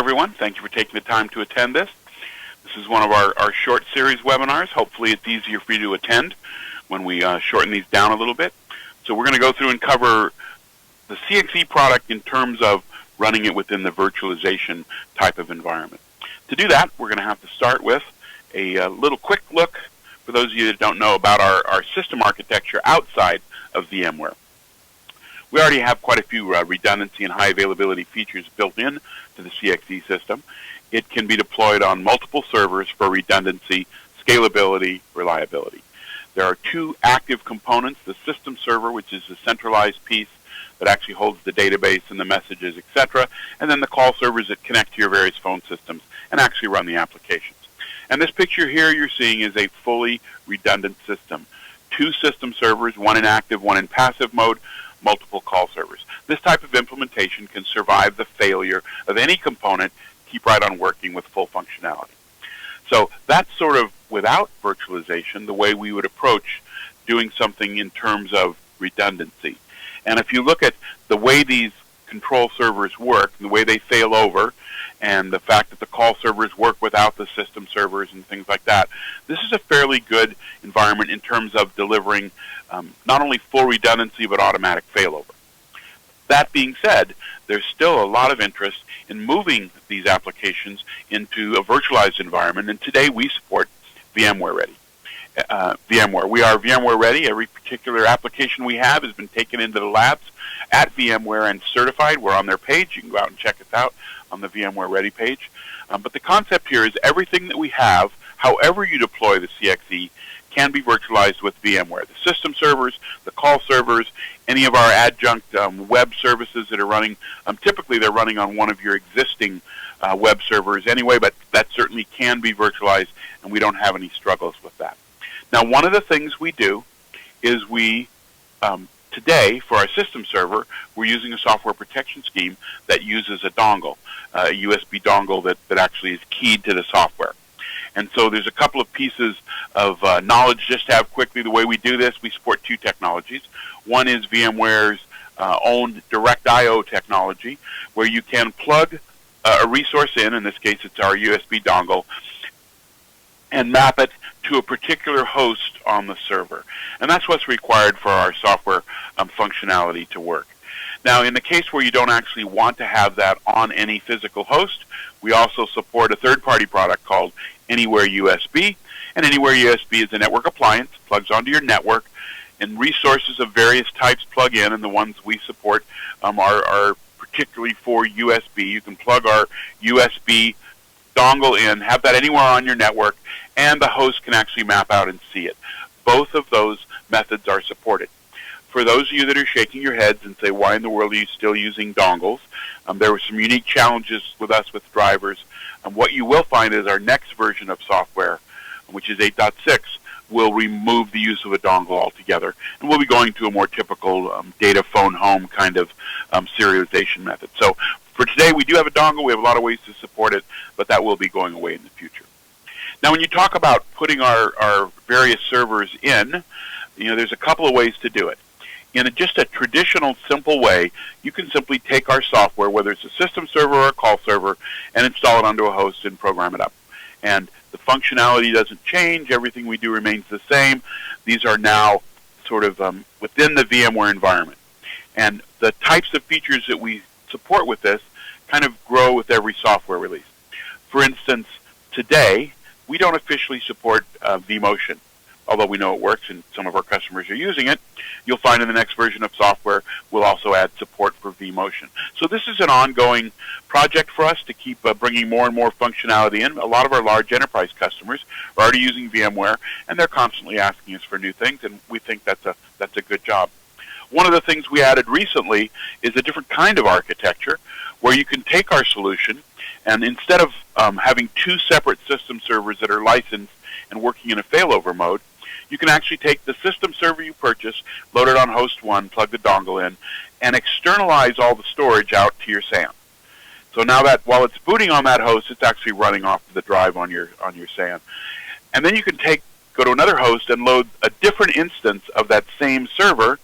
everyone. Thank you for taking the time to attend this. This is one of our short series webinars. Hopefully it's easier for you to attend when we shorten these down a little bit. So we're going to go through and cover the CXE product in terms of running it within the virtualization type of environment. To do that, we're going to have to start with a little quick look, for those of you that don't know, about our system architecture outside of VMware. We already have quite a few redundancy and high availability features built in to the CXE system. It can be deployed on multiple servers for redundancy, scalability, reliability. There are two active components: the system server, which is the centralized piece that actually holds the database and the messages, etc., and then the call servers that connect to your various phone systems and actually run the applications. And this picture here you're seeing is a fully redundant system. Two system servers, one in active, one in passive mode, multiple call servers. This type of implementation can survive the failure of any component, keep right on working with full functionality. So that's sort of, without virtualization, the way we would approach doing something in terms of redundancy. And if you look at the way these control servers work, and the way they fail over, and the fact that the call servers work without the system servers and things like that, this is a fairly good environment in terms of delivering not only full redundancy but automatic failover. That being said, there's still a lot of interest in moving these applications into a virtualized environment, and today we support VMware Ready. We are VMware Ready. Every particular application we have has been taken into the labs at VMware and certified. We're on their page. You can go out and check us out on the VMware Ready page. But the concept here is everything that we have, however you deploy the CXE, can be virtualized with VMware. The system servers, the call servers, any of our adjunct web services that are running, typically they're running on one of your existing web servers anyway, but that certainly can be virtualized, and we don't have any struggles with that. Now, one of the things we do is we, today, for our system server, we're using a software protection scheme that uses a dongle, a USB dongle that actually is keyed to the software. And so there's a couple of pieces of knowledge just to have quickly. The way we do this, we support two technologies. One is VMware's own direct I/O technology, where you can plug a resource in this case it's our USB dongle, and map it to a particular host on the server. And that's what's required for our software functionality to work. Now, in the case where you don't actually want to have that on any physical host, we also support a third-party product called Anywhere USB. And Anywhere USB is a network appliance, plugs onto your network, and resources of various types plug in, and the ones we support are particularly for USB. You can plug our USB dongle in, have that anywhere on your network, and the host can actually map out and see it. Both of those methods are supported. For those of you that are shaking your heads and say, why in the world are you still using dongles? There were some unique challenges with us with drivers. What you will find is our next version of software, which is 8.6, will remove the use of a dongle altogether. And we'll be going to a more typical data phone home kind of serialization method. So for today, we do have a dongle. We have a lot of ways to support it, but that will be going away in the future. Now, when you talk about putting our various servers in, there's a couple of ways to do it. In just a traditional, simple way, you can simply take our software, whether it's a system server or a call server, and install it onto a host and program it up. And the functionality doesn't change. Everything we do remains the same. These are now sort of within the VMware environment. And the types of features that we support with this kind of grow with every software release. For instance, today, we don't officially support vMotion. Although we know it works and some of our customers are using it, you'll find in the next version of software we'll also add support for vMotion. So this is an ongoing project for us to keep bringing more and more functionality in. A lot of our large enterprise customers are already using VMware, and they're constantly asking us for new things, and we think that's a good job. One of the things we added recently is a different kind of architecture where you can take our solution, and instead of having two separate system servers that are licensed and working in a failover mode, you can actually take the system server you purchase, load it on host 1, plug the dongle in, and externalize all the storage out to your SAN. So now that while it's booting on that host, it's actually running off the drive on your SAN. And then you can go to another host and load a different instance of that same server,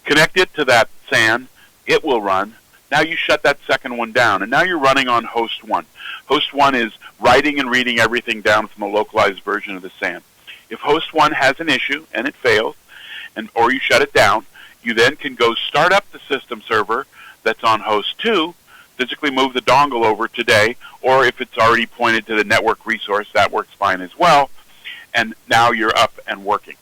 connect it to that SAN, it will run, Now you shut that second one down, and now you're running on host 1. Host 1 is writing and reading everything down from a localized version of the SAN. If host 1 has an issue and it fails, or you shut it down, you then can go start up the system server that's on host 2, physically move the dongle over today, or if it's already pointed to the network resource, that works fine as well, and now you're up and working.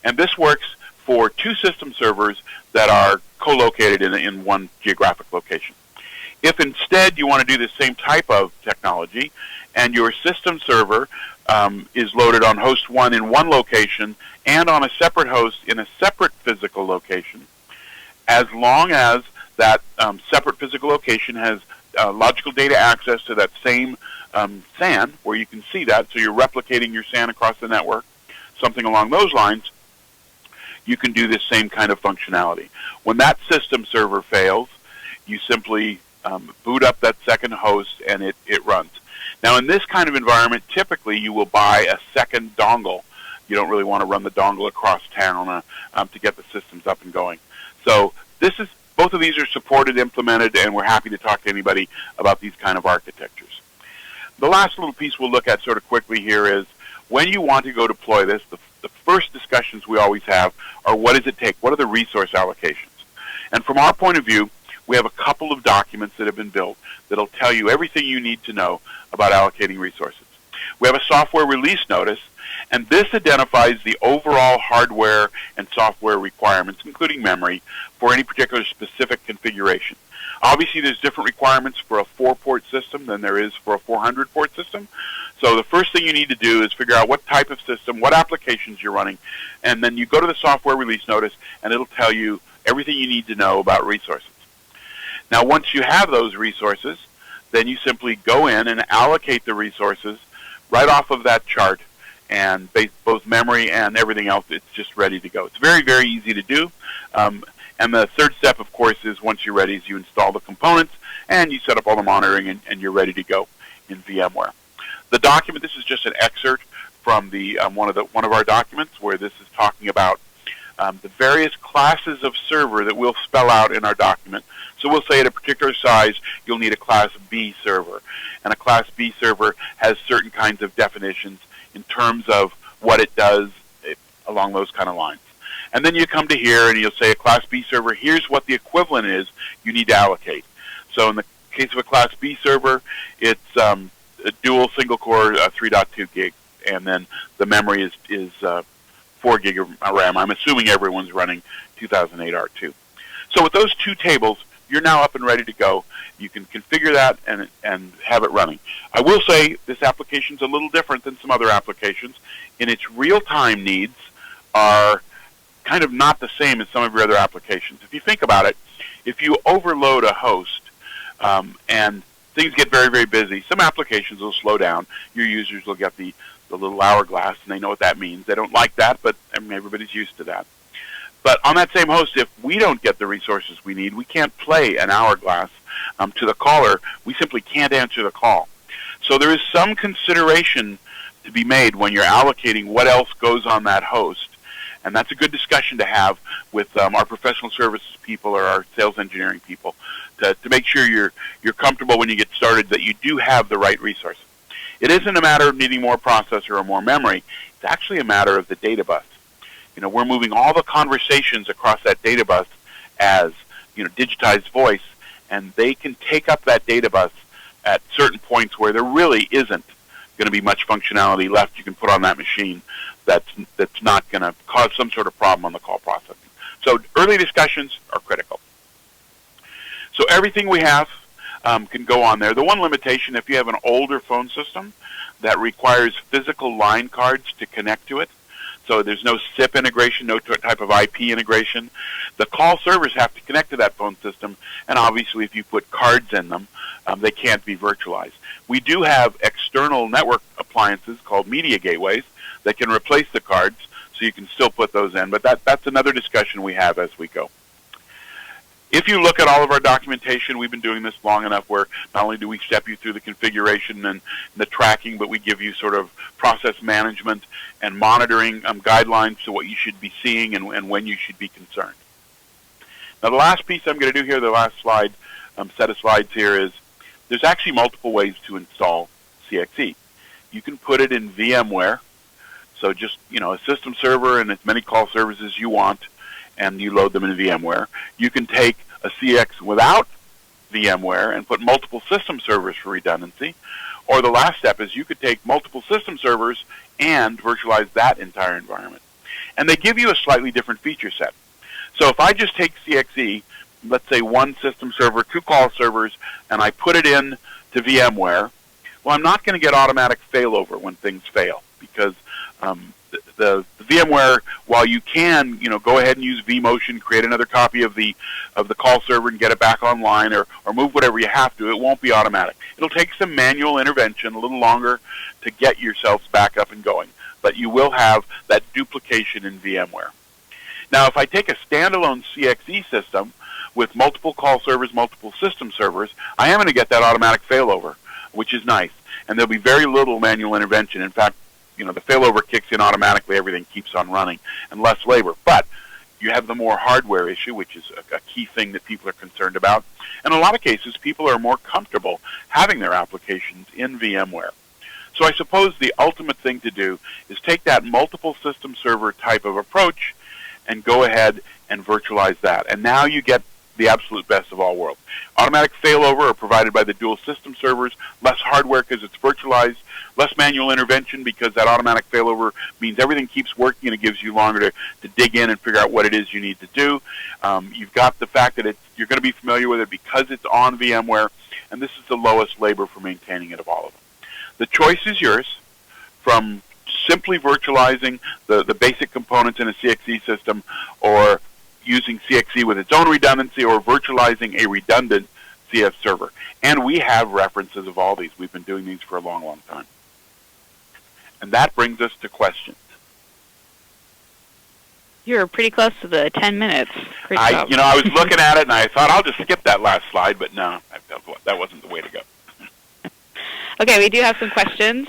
And this works for 2 system servers that are co-located in one geographic location. If instead you want to do the same type of technology, and your system server is loaded on host 1 in one location and on a separate host in a separate physical location, as long as that separate physical location has logical data access to that same SAN, where you can see that, so you're replicating your SAN across the network, something along those lines, you can do this same kind of functionality. When that system server fails, you simply boot up that second host and it runs. Now in this kind of environment, typically you will buy a second dongle. You don't really want to run the dongle across town to get the systems up and going. So both of these are supported, implemented, and we're happy to talk to anybody about these kind of architectures. The last little piece we'll look at sort of quickly here is when you want to go deploy this, the first discussions we always have are what does it take? What are the resource allocations? And from our point of view, we have a couple of documents that have been built that will tell you everything you need to know about allocating resources. We have a software release notice, and this identifies the overall hardware and software requirements, including memory, for any particular specific configuration. Obviously, there's different requirements for a 4-port system than there is for a 400-port system. So the first thing you need to do is figure out what type of system, what applications you're running, and then you go to the software release notice, and it'll tell you everything you need to know about resources. Now, once you have those resources, then you simply go in and allocate the resources right off of that chart, and both memory and everything else, it's just ready to go. It's very, very easy to do. And the third step, of course, is once you're ready, is you install the components and you set up all the monitoring, and you're ready to go in VMware. The document, this is just an excerpt from the one of our documents where this is talking about the various classes of server that we'll spell out in our document. So we'll say at a particular size, you'll need a Class B server. And a Class B server has certain kinds of definitions in terms of what it does along those kind of lines. And then you come to here and you'll say a Class B server, here's what the equivalent is you need to allocate. So in the case of a Class B server, it's a dual single core 3.2 gig, and then the memory is 4 gig of RAM. I'm assuming everyone's running 2008 R2. So with those 2 tables, you're now up and ready to go. You can configure that and have it running. I will say this application is a little different than some other applications. In its real-time needs are kind of not the same as some of your other applications. If you think about it, if you overload a host and things get very, very busy, some applications will slow down. Your users will get the little hourglass, and they know what that means. They don't like that, but I mean, everybody's used to that. But on that same host, if we don't get the resources we need, we can't play an hourglass to the caller. We simply can't answer the call. So there is some consideration to be made when you're allocating what else goes on that host. And that's a good discussion to have with our professional services people or our sales engineering people to make sure you're comfortable when you get started that you do have the right resources. It isn't a matter of needing more processor or more memory. It's actually a matter of the data bus. You know, we're moving all the conversations across that data bus as, you know, digitized voice, and they can take up that data bus at certain points where there really isn't going to be much functionality left you can put on that machine that's not going to cause some sort of problem on the call processing. So early discussions are critical. So everything we have can go on there. The one limitation, if you have an older phone system that requires physical line cards to connect to it, so there's no SIP integration, no type of IP integration, the call servers have to connect to that phone system, and obviously if you put cards in them, they can't be virtualized. We do have external network appliances called media gateways that can replace the cards, so you can still put those in, but that's another discussion we have as we go. If you look at all of our documentation, we've been doing this long enough where not only do we step you through the configuration and the tracking, but we give you sort of process management and monitoring guidelines to what you should be seeing and when you should be concerned. Now the last piece I'm going to do here, the last slide, set of slides here is there's actually multiple ways to install CXE. You can put it in VMware, so just a system server and as many call servers as you want, and you load them in VMware. You can take a CX without VMware and put multiple system servers for redundancy. Or the last step is you could take multiple system servers and virtualize that entire environment. And they give you a slightly different feature set. So if I just take CXE, let's say one system server, 2 call servers, and I put it in to VMware, well, I'm not going to get automatic failover when things fail, because the VMware, while you can go ahead and use vMotion, create another copy of the call server and get it back online, or move whatever you have to, it won't be automatic. It'll take some manual intervention, a little longer to get yourselves back up and going, but you will have that duplication in VMware. Now, if I take a standalone CXE system with multiple call servers, multiple system servers, I am going to get that automatic failover, which is nice, and there'll be very little manual intervention. In fact, the failover kicks in automatically, everything keeps on running, and less labor. But you have the more hardware issue, which is a key thing that people are concerned about. In a lot of cases, people are more comfortable having their applications in VMware. So I suppose the ultimate thing to do is take that multiple system server type of approach and go ahead and virtualize that. And now you get the absolute best of all worlds. Automatic failover are provided by the dual system servers, less hardware because it's virtualized, less manual intervention because that automatic failover means everything keeps working and it gives you longer to dig in and figure out what it is you need to do. You've got the fact that you're going to be familiar with it because it's on VMware, and this is the lowest labor for maintaining it of all of them. The choice is yours, from simply virtualizing the basic components in a CXE system, or using CXE with its own redundancy, or virtualizing a redundant CS server. And we have references of all these. We've been doing these for a long, long time. And that brings us to questions. You're pretty close to the 10 minutes. Great job. I was looking at it and I thought I'll just skip that last slide, but no, that wasn't the way to go. Okay, we do have some questions.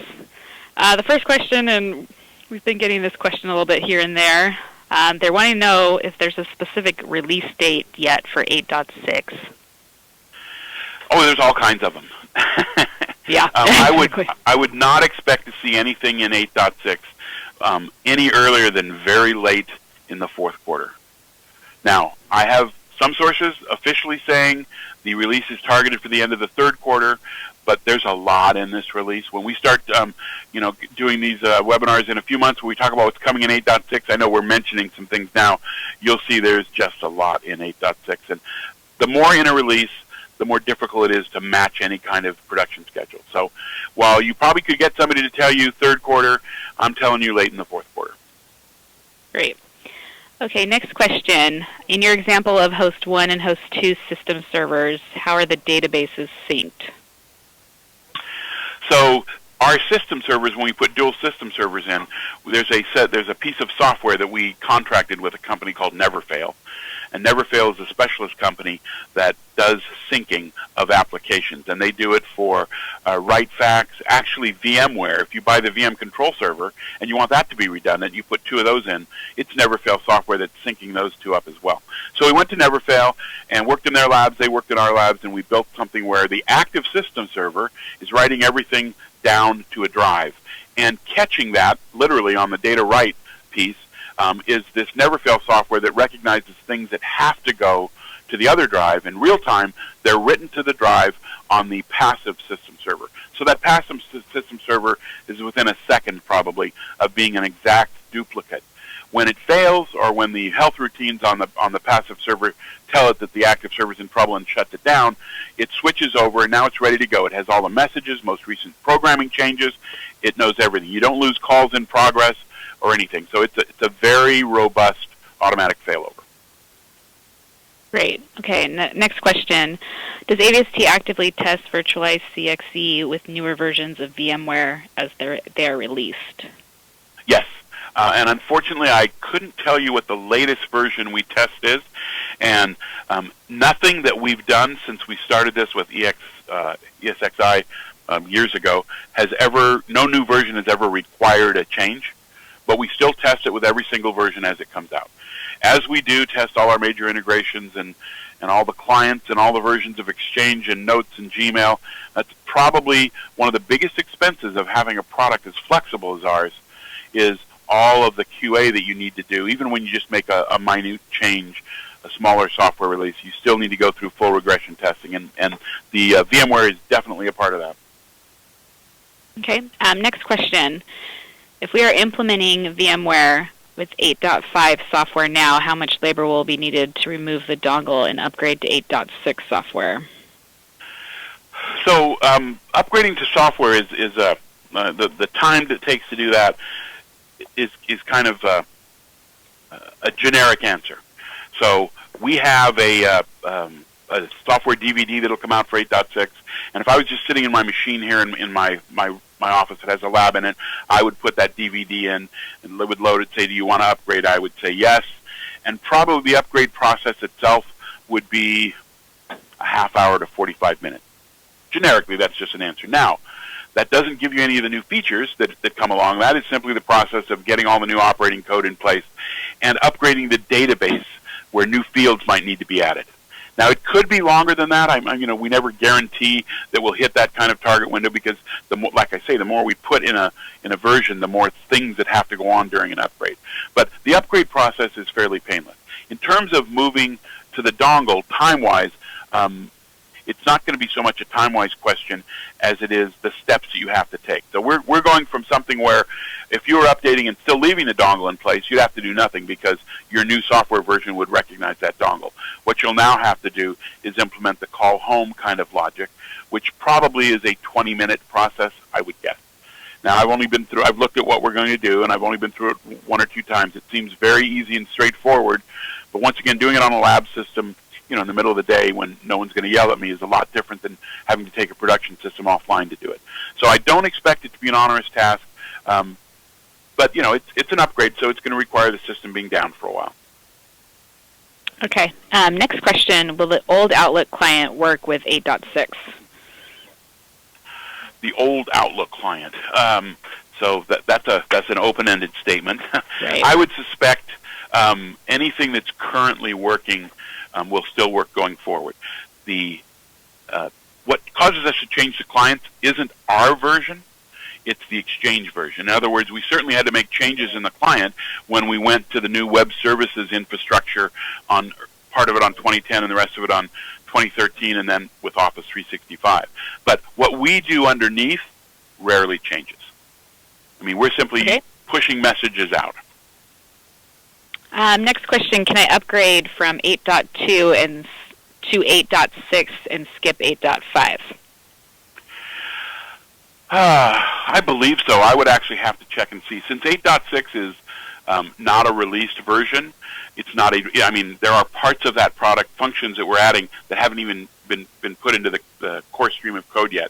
The first question, and we've been getting this question a little bit here and there, they're wanting to know if there's a specific release date yet for 8.6. Oh, there's all kinds of them. Yeah. I would not expect to see anything in 8.6 any earlier than very late in the fourth quarter. Now, I have some sources officially saying the release is targeted for the end of the third quarter, but there's a lot in this release. When we start, doing these webinars in a few months where we talk about what's coming in 8.6, I know we're mentioning some things now. You'll see there's just a lot in 8.6, and the more in a release, the more difficult it is to match any kind of production schedule. So while you probably could get somebody to tell you third quarter, I'm telling you late in the fourth quarter. Great. Okay, next question. In your example of host 1 and host 2 system servers, how are the databases synced? So our system servers, when we put dual system servers in, there's a piece of software that we contracted with a company called Neverfail. And Neverfail is a specialist company that does syncing of applications, and they do it for WriteFax, actually VMware. If you buy the VM control server and you want that to be redundant, you put 2 of those in. It's Neverfail software that's syncing those 2 up as well. So we went to Neverfail and worked in their labs, they worked in our labs, and we built something where the active system server is writing everything down to a drive. And catching that, literally on the data write piece, is this Neverfail software that recognizes things that have to go to the other drive. In real time, they're written to the drive on the passive system server. So that passive system server is within a second, probably, of being an exact duplicate. When it fails, or when the health routines on the passive server tell it that the active server is in trouble and shuts it down, it switches over, and now it's ready to go. It has all the messages, most recent programming changes. It knows everything. You don't lose calls in progress or anything. So it's a very robust automatic failover. Great. Okay, next question. Does AVST actively test virtualized CXE with newer versions of VMware as they are released? Yes. And unfortunately, I couldn't tell you what the latest version we test is. And nothing that we've done since we started this with ESXi years ago no new version has ever required a change. But we still test it with every single version as it comes out. As we do test all our major integrations and and all the clients and all the versions of Exchange and Notes and Gmail. That's probably one of the biggest expenses of having a product as flexible as ours, is all of the QA that you need to do. Even when you just make a minute change, a smaller software release, you still need to go through full regression testing, and the VMware is definitely a part of that. Okay, next question. If we are implementing VMware with 8.5 software now, how much labor will be needed to remove the dongle and upgrade to 8.6 software? So upgrading to software is the time that it takes to do that is kind of a generic answer. So we have a software DVD that'll come out for 8.6, and if I was just sitting in my machine here in my office that has a lab in it, I would put that DVD in, and it would load it, say, do you want to upgrade? I would say yes, and probably the upgrade process itself would be a half hour to 45 minutes. Generically, that's just an answer. Now, that doesn't give you any of the new features that come along. That is simply the process of getting all the new operating code in place and upgrading the database where new fields might need to be added. Now, it could be longer than that. We never guarantee that we'll hit that kind of target window, because, like I say, the more we put in a version, the more things that have to go on during an upgrade. But the upgrade process is fairly painless. In terms of moving to the dongle, time-wise, it's not going to be so much a time-wise question as it is the steps that you have to take. So we're going from something where if you were updating and still leaving the dongle in place, you'd have to do nothing because your new software version would recognize that dongle. What you'll now have to do is implement the call home kind of logic, which probably is a 20-minute process, I would guess. Now, I've looked at what we're going to do, and I've only been through it one or two times. It seems very easy and straightforward, but once again, doing it on a lab system, in the middle of the day when no one's going to yell at me, is a lot different than having to take a production system offline to do it. So I don't expect it to be an onerous task, but it's an upgrade, so it's going to require the system being down for a while. Okay. Next question: will the old Outlook client work with 8.6? The old Outlook client. So that's an open-ended statement. Right. I would suspect anything that's currently working will still work going forward. What causes us to change the clients isn't our version, it's the Exchange version. In other words, we certainly had to make changes in the client when we went to the new web services infrastructure, on part of it on 2010 and the rest of it on 2013, and then with Office 365. But what we do underneath rarely changes. We're simply pushing messages out. Next question: can I upgrade from 8.2 to 8.6 and skip 8.5? I believe so. I would actually have to check and see. Since 8.6 is not a released version, it's not there are parts of that product, functions that we're adding, that haven't even been put into the core stream of code yet.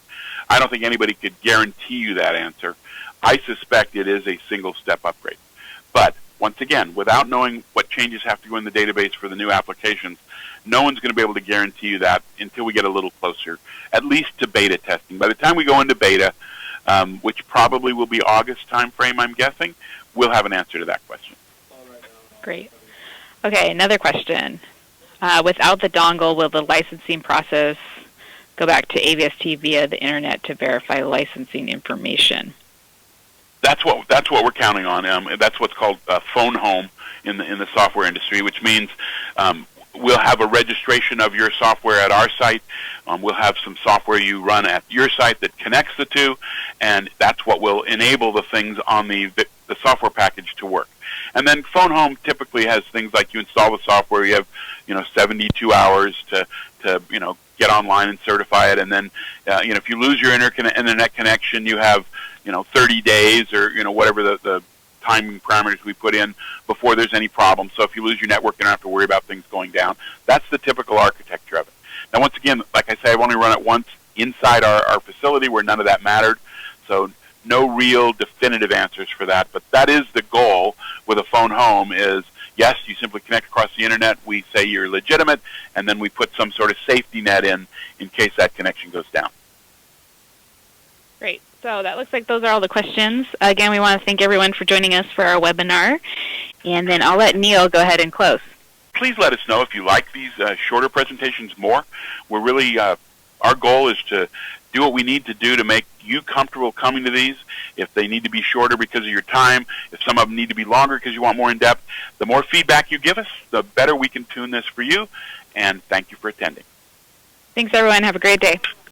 I don't think anybody could guarantee you that answer. I suspect it is a single-step upgrade. But once again, without knowing what changes have to go in the database for the new applications, no one's going to be able to guarantee you that until we get a little closer, at least to beta testing. By the time we go into beta, which probably will be August timeframe, I'm guessing, we'll have an answer to that question. Great. Okay, another question. Without the dongle, will the licensing process go back to AVST via the internet to verify licensing information? That's what we're counting on. That's what's called phone home in the software industry, which means we'll have a registration of your software at our site. We'll have some software you run at your site that connects the two, and that's what will enable the things on the software package to work. And then phone home typically has things like you install the software, you have 72 hours to get online and certify it, and then if you lose your internet connection, you have 30 days or whatever the timing parameters we put in before there's any problem. So if you lose your network, you don't have to worry about things going down. That's the typical architecture of it. Now, once again, like I say, I've only run it once inside our facility where none of that mattered, so no real definitive answers for that. But that is the goal with a phone home is, yes, you simply connect across the internet, we say you're legitimate, and then we put some sort of safety net in case that connection goes down. Great. So that looks like those are all the questions. Again, we want to thank everyone for joining us for our webinar. And then I'll let Neil go ahead and close. please let us know if you like these shorter presentations more. We're really, our goal is to do what we need to do to make you comfortable coming to these. If they need to be shorter because of your time, if some of them need to be longer because you want more in-depth, the more feedback you give us, the better we can tune this for you. And thank you for attending. Thanks, everyone. Have a great day.